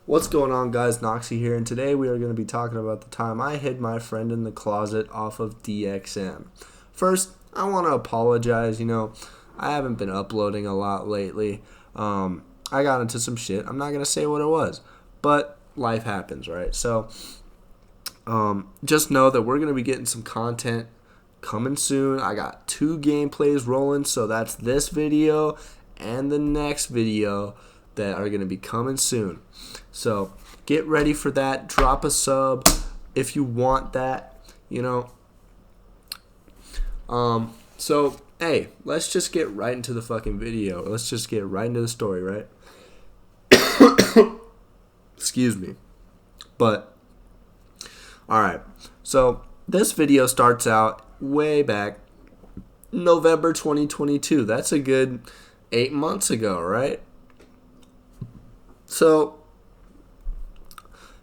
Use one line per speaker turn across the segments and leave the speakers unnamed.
What's going on, guys? Noxy here, and today we are going to be talking about the time I hid my friend in the closet off of DXM. First, I want to apologize. I haven't been uploading a lot lately. I got into some shit. I'm not going to say what it was, but life happens, right? So, just know that we're going to be getting some content coming soon. I got 2 gameplays rolling, so that's this video and the next video that are going to be coming soon. So get ready for that. Drop a sub if you want that, So, hey, let's just get right into the fucking video. Let's just get right into the story, right? Excuse me. But, alright. So, this video starts out way back November 2022. That's a good 8 months ago, right? So,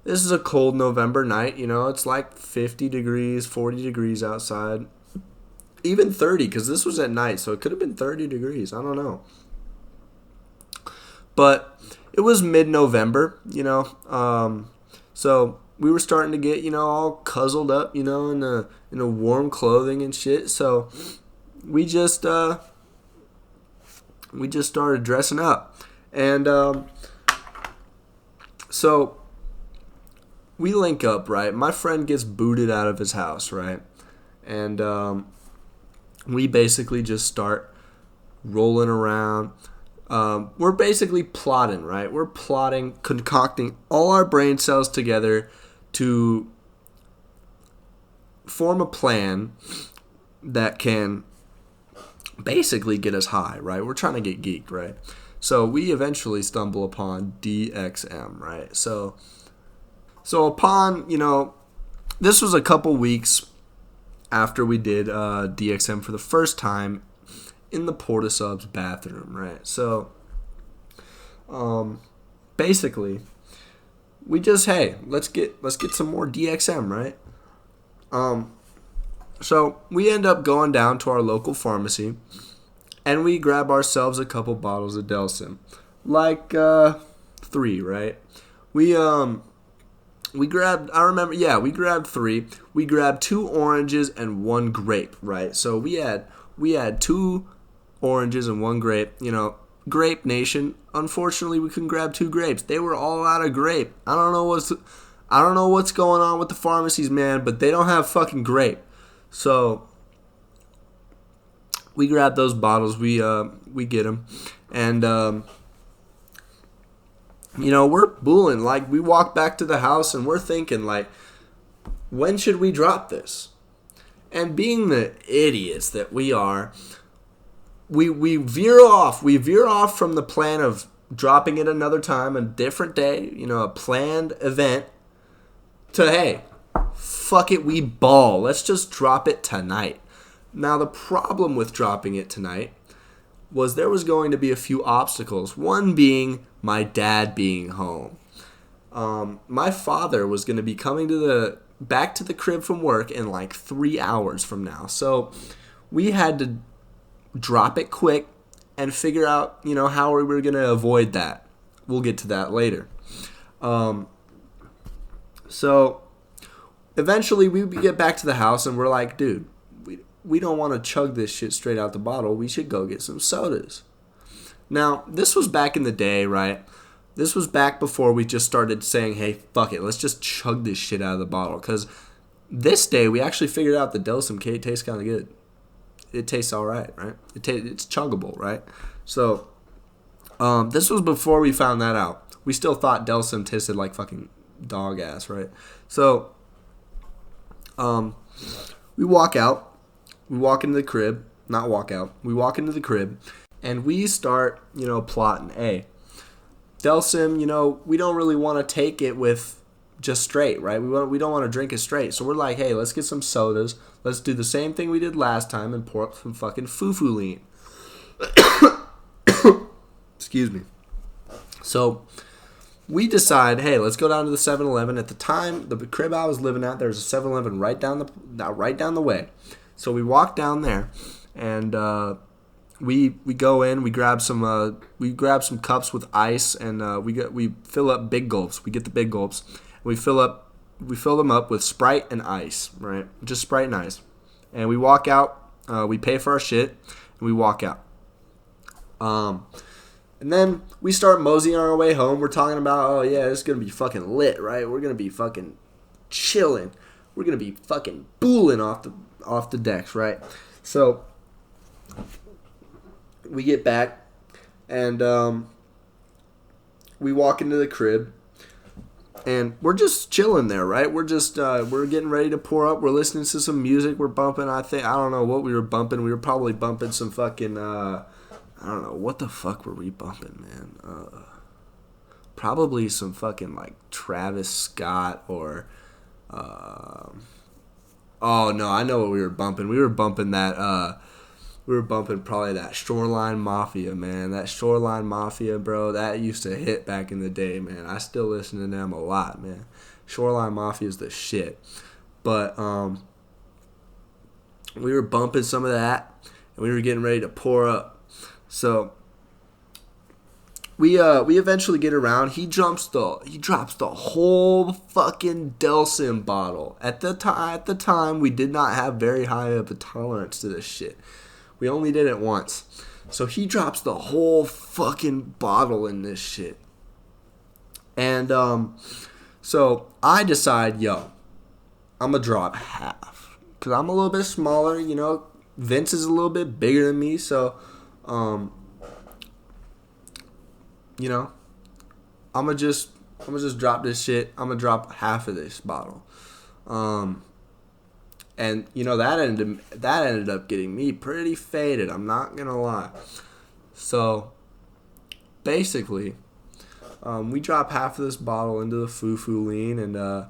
this is a cold November night, it's like 50 degrees, 40 degrees outside. Even 30, because this was at night, so it could have been 30 degrees. I don't know. But it was mid-November, so we were starting to get, all cuzzled up, in a warm clothing and shit. So we just started dressing up. And so we link up, right? My friend gets booted out of his house, right? And we basically just start rolling around. We're basically plotting, right? We're plotting, concocting all our brain cells together to form a plan that can basically get us high, right? We're trying to get geeked, right? So we eventually stumble upon DXM, right? So upon, this was a couple weeks after we did DXM for the first time in the Porta-Sub's bathroom, right? So, basically, we just, hey, let's get some more DXM, right? So we end up going down to our local pharmacy, and we grab ourselves a couple bottles of Delsim, like 3, right? We grabbed, we grabbed 3. We grabbed 2 oranges and 1 grape, right? So we had 2 oranges and 1 grape, Grape Nation. Unfortunately, we couldn't grab 2 grapes. They were all out of grape. I don't know what's going on with the pharmacies, man, but they don't have fucking grape. So we grab those bottles, we get them, and we're booling. Like, we walk back to the house and we're thinking, like, when should we drop this? And being the idiots that we are, we veer off. We veer off from the plan of dropping it another time, a different day, a planned event, to, hey, fuck it, we ball. Let's just drop it tonight. Now, the problem with dropping it tonight was there was going to be a few obstacles. One being my dad being home. My father was going to be coming back to the crib from work in like 3 hours from now. So we had to drop it quick and figure out, how we were going to avoid that. We'll get to that later. So eventually we get back to the house and we're like, dude, we don't want to chug this shit straight out the bottle. We should go get some sodas. Now, this was back in the day, right? This was back before we just started saying, hey, fuck it, let's just chug this shit out of the bottle. Because this day, we actually figured out the Delsim tastes kind of good. It tastes all right? It's chuggable, right? So, this was before we found that out. We still thought Delsim tasted like fucking dog ass, right? So, we walk out. We walk into the crib. Not walk out. We walk into the crib. And we start, plotting. Hey, Delsim, we don't really want to take it with just straight, right? We don't want to drink it straight. So we're like, hey, let's get some sodas. Let's do the same thing we did last time and pour up some fucking foo-foo lean. Excuse me. So we decide, hey, let's go down to the 7-Eleven. At the time, the crib I was living at, there's a 7-Eleven right down the way. So we walk down there, and we go in, we grab some cups with ice, and we fill up big gulps. We get the big gulps. We fill them up with Sprite and ice, right? Just Sprite and ice. And we walk out. We pay for our shit, and we walk out. And then we start moseying on our way home. We're talking about, oh yeah, this is gonna be fucking lit, right? We're gonna be fucking chilling. We're gonna be fucking booling off the decks, right? So we get back, and we walk into the crib, and we're just chilling there, right? We're just we're getting ready to pour up. We're listening to some music. We're bumping. I don't know what we were bumping. We were probably bumping some fucking I don't know what the fuck were we bumping, man. Probably some fucking like Travis Scott or oh no, I know what we were bumping. We were bumping that. We were bumping probably that Shoreline Mafia, man. That Shoreline Mafia, bro, that used to hit back in the day, man. I still listen to them a lot, man. Shoreline Mafia is the shit. But we were bumping some of that, and we were getting ready to pour up. So we eventually get around. He drops the whole fucking Delsim bottle. At the time, we did not have very high of a tolerance to this shit. We only did it once. So he drops the whole fucking bottle in this shit. And so I decide, I'm going to drop half. Because I'm a little bit smaller, you know. Vince is a little bit bigger than me. So, you know, I'm going to just drop this shit. I'm going to drop half of this bottle. And, you know, that ended up getting me pretty faded. I'm not going to lie. So, basically, we drop half of this bottle into the foo-foo lean, and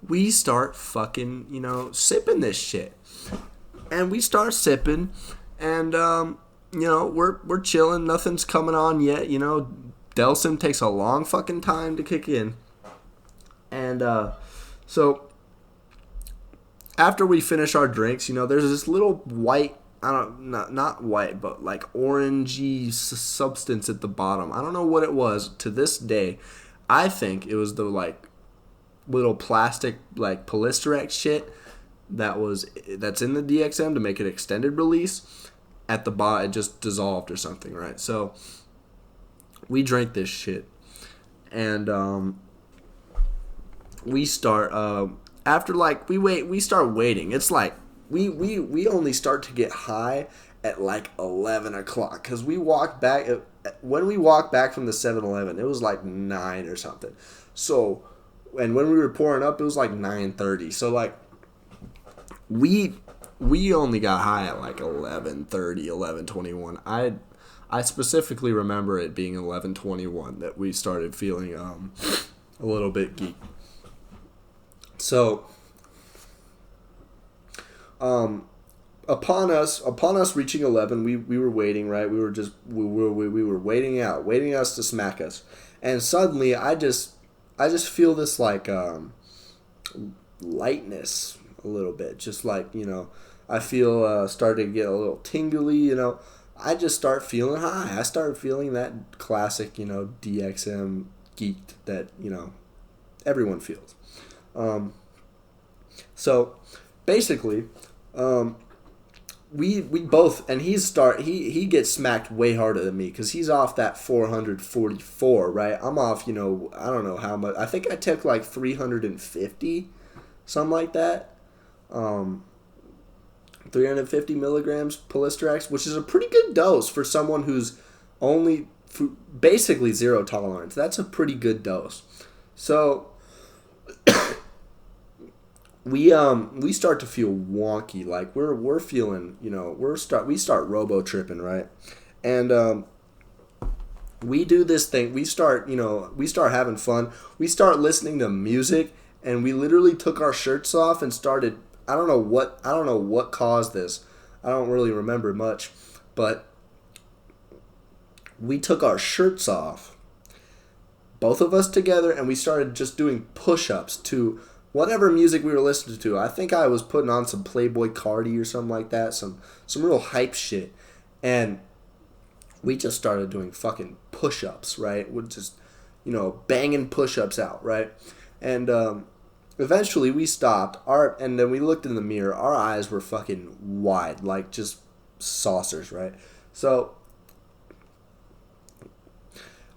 we start fucking, you know, sipping this shit. And we start sipping, and, you know, we're chilling. Nothing's coming on yet, you know. Delsim takes a long fucking time to kick in. And, so after we finish our drinks, you know, there's this little white, not white, but like orangey substance at the bottom. I don't know what it was to this day. I think it was the like little plastic like Polysterex shit that's in the DXM to make it extended release. At the bottom, it just dissolved or something, right? So we drank this shit, and we start. After like we start waiting. It's like we only start to get high at like 11 o'clock because we walked back when we walked back from the 7-Eleven. It was like 9 or something. So, and when we were pouring up, it was like 9:30. So like we only got high at like 11:30, 11:21. I specifically remember it being 11:21 that we started feeling a little bit geeked. So, upon us reaching 11, we were waiting, right? We were waiting us to smack us, and suddenly I just feel this like lightness a little bit, just like, you know, I feel starting to get a little tingly, you know. I just start feeling high. I start feeling that classic, you know, DXM geeked that, you know, everyone feels. So basically, we both, and he gets smacked way harder than me because he's off that 444, right? I'm off, you know, I don't know how much. I think I took like 350, something like that. 350 milligrams Polysterex, which is a pretty good dose for someone who's only basically zero tolerance. That's a pretty good dose. So we start to feel wonky, like we're feeling, you know, we start robo tripping, right? And we do this thing. We start having fun. We start listening to music, and we literally took our shirts off and started. I don't know what caused this. I don't really remember much, but we took our shirts off, both of us together, and we started just doing push-ups to whatever music we were listening to. I think I was putting on some Playboy Cardi or something like that, some real hype shit. And we just started doing fucking push-ups, right? We're just, banging push-ups out, right? And eventually we stopped. And then we looked in the mirror. Our eyes were fucking wide, like just saucers, right? So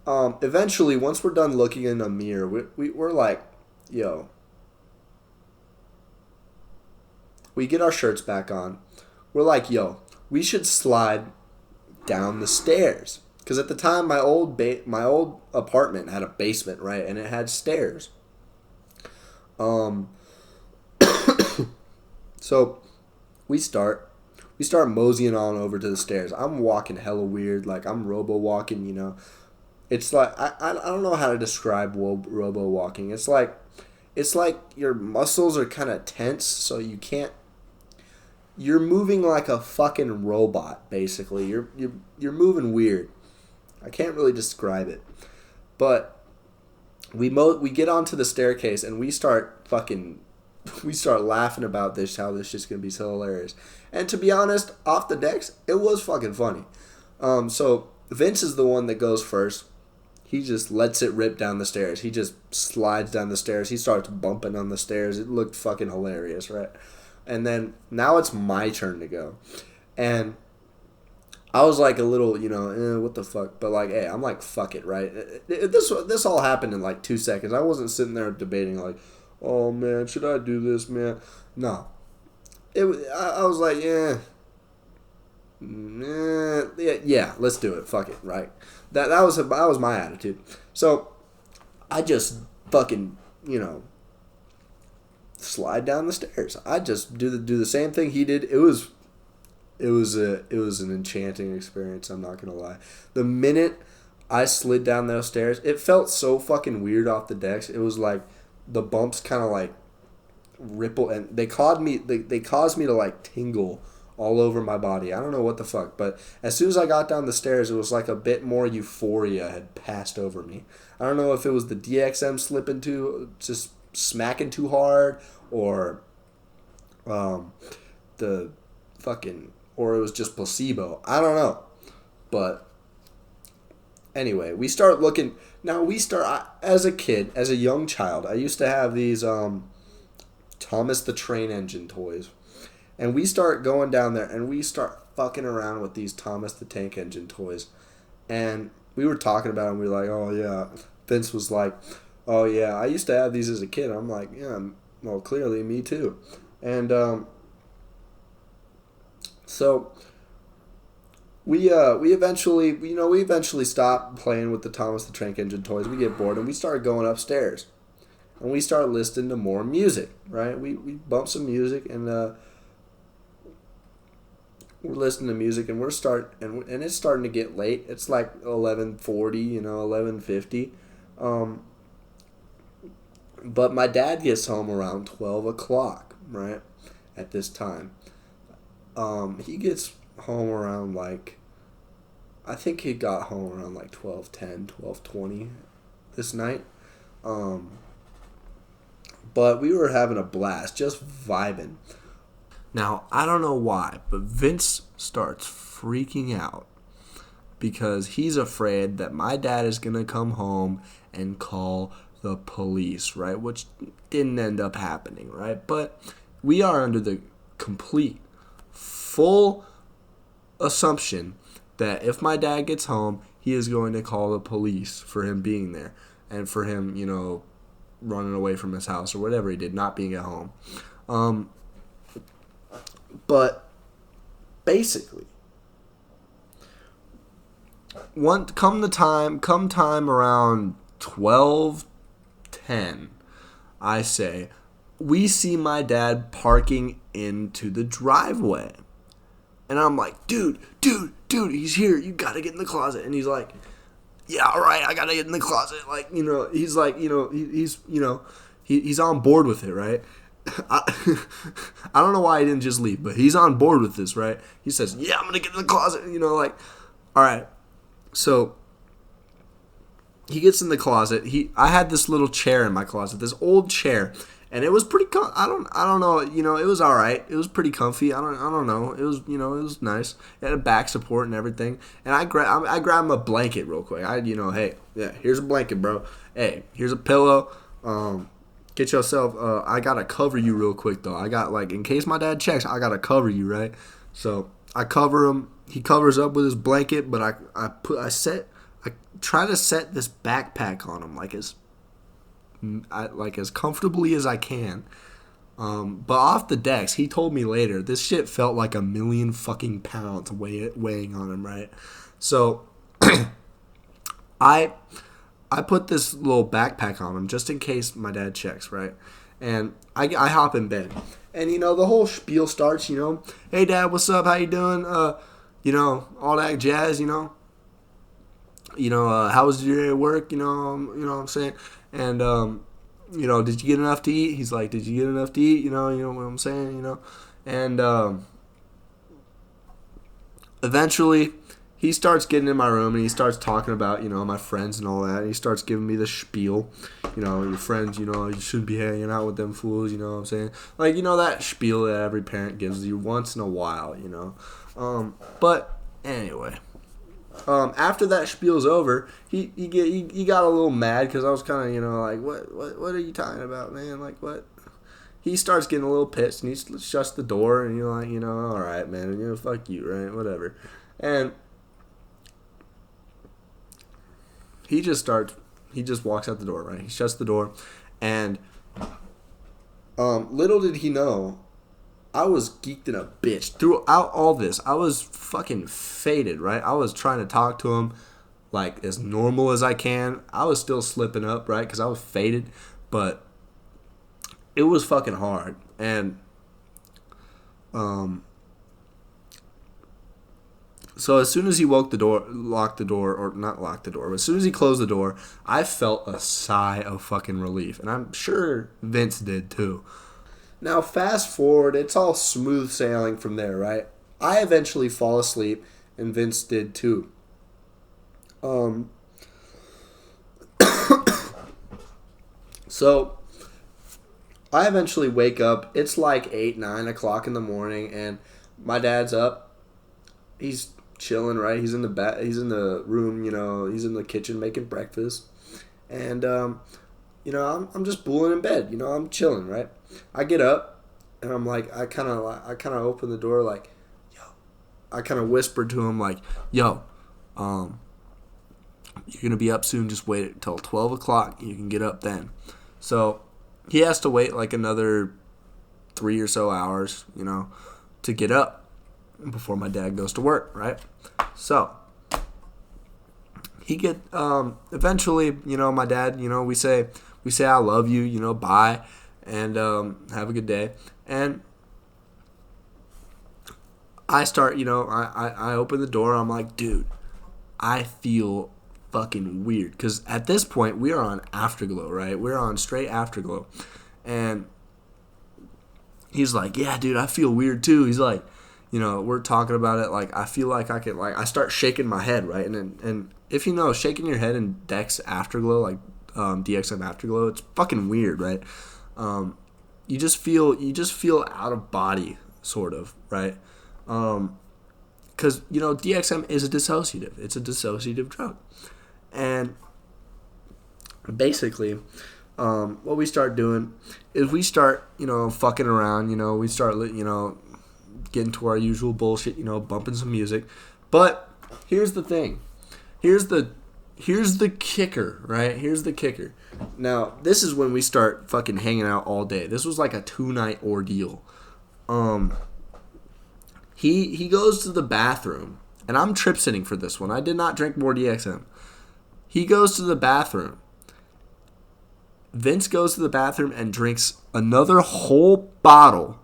eventually, once we're done looking in the mirror, we're like, yo. We get our shirts back on. We're like, yo, we should slide down the stairs. Because at the time, my old apartment had a basement, right? And it had stairs. So we start moseying on over to the stairs. I'm walking hella weird. Like, I'm robo-walking, It's like, I don't know how to describe robo-walking. It's like your muscles are kind of tense, so you can't. You're moving like a fucking robot, basically. You're moving weird. I can't really describe it, but we get onto the staircase and we start laughing about this, how this shit's gonna be so hilarious. And to be honest, off the decks, it was fucking funny. So Vince is the one that goes first. He just lets it rip down the stairs. He just slides down the stairs. He starts bumping on the stairs. It looked fucking hilarious, right? And then now it's my turn to go. And I was like a little, what the fuck? But like, hey, I'm like, fuck it, right? This all happened in like 2 seconds. I wasn't sitting there debating like, oh man, should I do this, man? No. I was like, yeah, let's do it. Fuck it, right? That was my attitude. So I just fucking, slide down the stairs. I just do the same thing he did. It was an enchanting experience, I'm not gonna lie. The minute I slid down those stairs, it felt so fucking weird off the decks. It was like the bumps kind of like ripple, and they caused me to like tingle all over my body. I don't know what the fuck, but as soon as I got down the stairs, it was like a bit more euphoria had passed over me. I don't know if it was the DXM slipping just smacking too hard, or the fucking, or it was just placebo. I don't know. But anyway, we start looking. Now as a kid, as a young child, I used to have these Thomas the Train Engine toys. And we start going down there and we start fucking around with these Thomas the Tank Engine toys. And we were talking about them. We were like, oh yeah. Vince was like, oh yeah, I used to have these as a kid. I'm like, yeah, well, clearly me too. And so we eventually stopped playing with the Thomas the Tank Engine toys. We get bored and we started going upstairs. And we start listening to more music, right? We bump some music and we're listening to music and and it's starting to get late. It's like 11:40, 11:50. But my dad gets home around 12 o'clock, right? At this time. He gets home around like, I think he got home around like 12:10, 12:20 this night. But we were having a blast, just vibing. Now, I don't know why, but Vince starts freaking out because he's afraid that my dad is going to come home and call the police, right? Which didn't end up happening, right? But we are under the complete, full assumption that if my dad gets home, he is going to call the police for him being there and for him, running away from his house or whatever he did, not being at home. But basically, come time around 12:10, I say, we see my dad parking into the driveway. And I'm like, dude, he's here. You gotta get in the closet. And he's like, yeah, all right, I gotta get in the closet. Like, he's like, he's on board with it, right? I don't know why he didn't just leave, but he's on board with this, right? He says, yeah, I'm gonna get in the closet, all right. So he gets in the closet. I had this little chair in my closet, this old chair, And it was pretty. I don't know. It was all right. It was pretty comfy. I don't know. It was it was nice. It had a back support and everything. And I grabbed him a blanket real quick. Hey, yeah, here's a blanket, bro. Hey, here's a pillow. Get yourself. I gotta cover you real quick though. I got in case my dad checks, I gotta cover you, right? So I cover him. He covers up with his blanket, but I try to set this backpack on him as comfortably as I can. But off the decks, he told me later, this shit felt like 1,000,000 fucking pounds weighing on him, right? So I put this little backpack on him just in case my dad checks, right? And I hop in bed. And, the whole spiel starts, hey, Dad, what's up? How you doing? All that jazz, how was your day at work? You know what I'm saying? And, did you get enough to eat? He's like, did you get enough to eat? You know what I'm saying? And eventually he starts getting in my room and he starts talking about, my friends and all that. And he starts giving me the spiel, your friends, you shouldn't be hanging out with them fools, you know what I'm saying? That spiel that every parent gives you once in a while, But anyway, after that spiel's over, he got a little mad because I was kind of, what are you talking about, man? What? He starts getting a little pissed and he shuts the door and you're like, all right, man, fuck you, right? Whatever. And he just walks out the door, right? He shuts the door, and little did he know, I was geeked in a bitch. Throughout all this, I was fucking faded, right? I was trying to talk to him as normal as I can. I was still slipping up, right? Because I was faded, but it was fucking hard. And so as soon as he locked the door, but as soon as he closed the door, I felt a sigh of fucking relief. And I'm sure Vince did too. Now, fast forward, it's all smooth sailing from there, right? I eventually fall asleep, and Vince did too. So, I eventually wake up. It's 8, 9 o'clock in the morning, and my dad's up. He's chilling, right? He's in the room, he's in the kitchen making breakfast. And, I'm just booling in bed, I'm chilling, right? I get up, and I'm I kind of open the door, yo. I kind of whispered to him, yo, you're going to be up soon, just wait until 12 o'clock, and you can get up then. So, he has to wait, another 3 or so hours, to get up before my dad goes to work, right? So, eventually, my dad, we say I love you, bye. And have a good day. And I start, I open the door. I'm like, dude, I feel fucking weird. Because at this point, we are on Afterglow, right? We're on straight Afterglow. And he's like, yeah, dude, I feel weird too. He's like, we're talking about it. I feel like I could, I start shaking my head, right? And if shaking your head in Dex Afterglow, DXM Afterglow, it's fucking weird, right? You just feel out of body, sort of, right? Because DXM is a dissociative. It's a dissociative drug, and basically, what we start doing is we start fucking around. We start getting to our usual bullshit. Bumping some music, but here's the thing. Here's the kicker, right? Here's the kicker. Now, this is when we start fucking hanging out all day. This was a 2-night ordeal. He goes to the bathroom, and I'm trip sitting for this one. I did not drink more DXM. He goes to the bathroom. Vince goes to the bathroom and drinks another whole bottle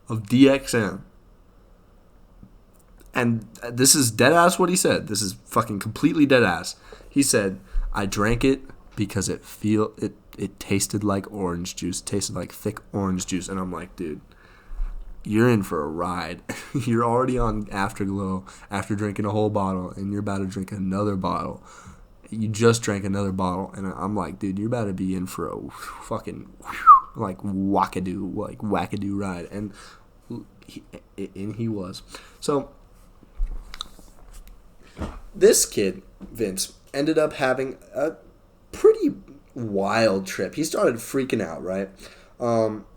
of DXM. And this is dead ass what he said. This is fucking completely dead ass. He said, I drank it because it tasted like orange juice, tasted like thick orange juice. And I'm like, dude, you're in for a ride. You're already on Afterglow after drinking a whole bottle, and you're about to drink another bottle. You just drank another bottle, and I'm like, dude, you're about to be in for a fucking wackadoo ride, and he was. So this kid, Vince, ended up having a pretty wild trip. He started freaking out, right?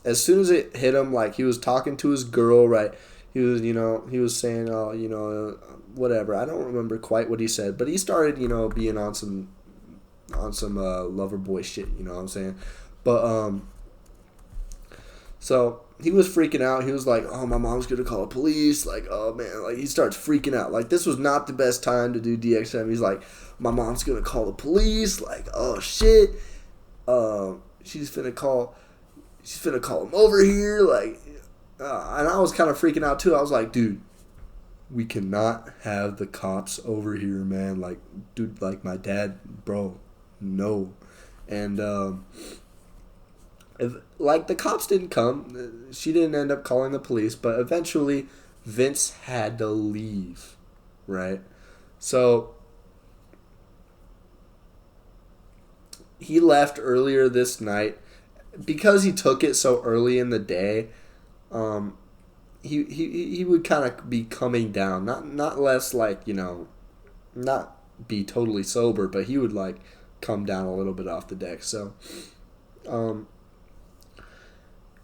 As soon as it hit him, like, he was talking to his girl, right? He was saying, oh, whatever. I don't remember quite what he said, but he started, being on some lover boy shit, you know what I'm saying? But, so he was freaking out. He was like, oh, my mom's going to call the police. Like, oh, man. Like, he starts freaking out. Like, this was not the best time to do DXM. He's like, my mom's going to call the police. Like, oh, shit. She's finna call him over here. Like, and I was kind of freaking out, too. I was like, dude, we cannot have the cops over here, man. Like, dude, like, my dad, bro, no. And, the cops didn't come. She didn't end up calling the police, but eventually Vince had to leave, right? So he left earlier this night because he took it so early in the day. He would kind of be coming down, not less like, not be totally sober, but he would like come down a little bit off the deck. So,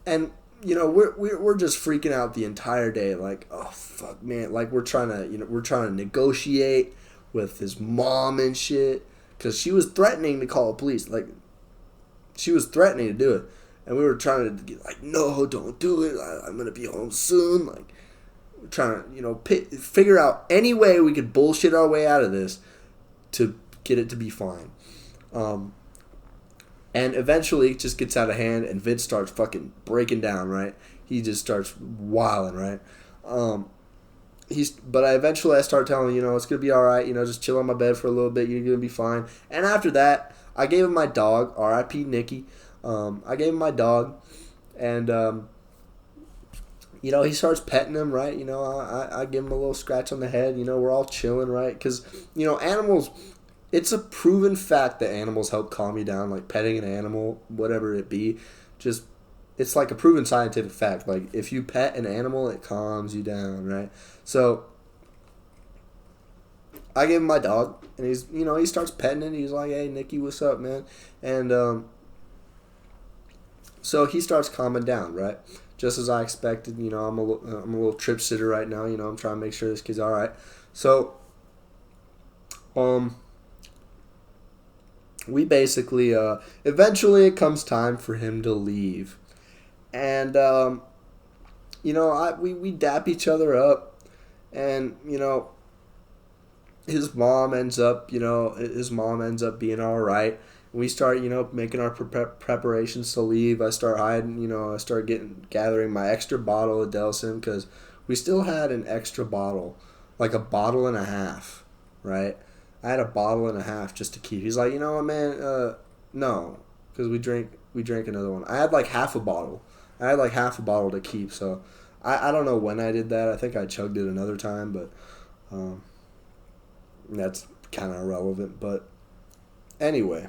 and we're just freaking out the entire day, like, oh fuck, man, like we're trying to negotiate with his mom and shit, because she was threatening to call the police, like she was threatening to do it, and we were trying to get like, no, don't do it, I'm gonna be home soon, like we're trying to figure out any way we could bullshit our way out of this to get it to be fine. And eventually it just gets out of hand, and Vince starts fucking breaking down, right? He just starts wilding, right? But I start telling him, it's going to be all right, just chill on my bed for a little bit, you're going to be fine. And after that, I gave him my dog, R.I.P. Nikki. I gave him my dog, and, he starts petting him, right? I give him a little scratch on the head, we're all chilling, right? Because, animals... It's a proven fact that animals help calm you down, like petting an animal, whatever it be. It's like a proven scientific fact. Like, if you pet an animal, it calms you down, right? So, I give him my dog, and he's, he starts petting it. He's like, hey, Nikki, what's up, man? And, so he starts calming down, right? Just as I expected. I'm a little trip sitter right now. I'm trying to make sure this kid's all right. So, we basically, eventually it comes time for him to leave. And, we dap each other up. And, his mom ends up being all right. We start, making our preparations to leave. I start hiding, I start gathering my extra bottle of Delsin, because we still had an extra bottle, like a bottle and a half, right? I had a bottle and a half just to keep. He's like, you know what, man? No, because we drank another one. I had like half a bottle. To keep. So I don't know when I did that. I think I chugged it another time, but that's kind of irrelevant. But anyway,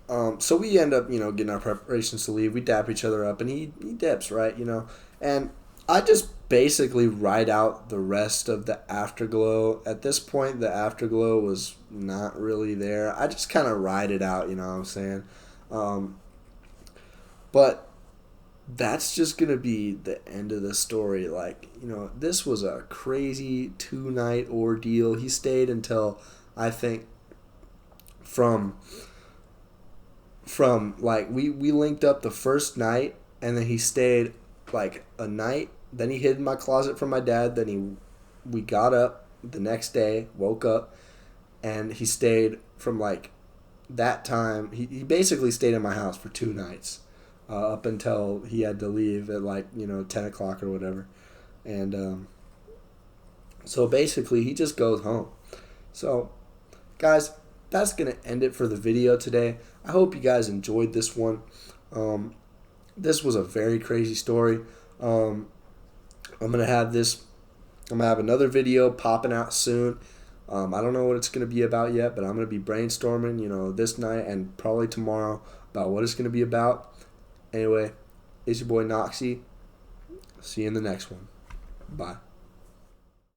so we end up, getting our preparations to leave. We dap each other up, and he dips, right? And I just basically ride out the rest of the afterglow. At this point, the afterglow was not really there. I just kind of ride it out, you know what I'm saying? But that's just going to be the end of the story. Like, this was a crazy 2-night ordeal. He stayed until, I think, from like, we linked up the first night, and then he stayed like a night. Then he hid in my closet from my dad. Then we got up the next day, woke up, and he stayed from like that time. He basically stayed in my house for 2 nights, up until he had to leave at like 10 o'clock or whatever. And so basically he just goes home. So guys, that's gonna end it for the video today. I hope you guys enjoyed this one. This was a very crazy story. I'm gonna have another video popping out soon. I don't know what it's gonna be about yet, but I'm gonna be brainstorming, this night and probably tomorrow about what it's going to be about. Anyway, it's your boy Noxy. See you in the next one. Bye.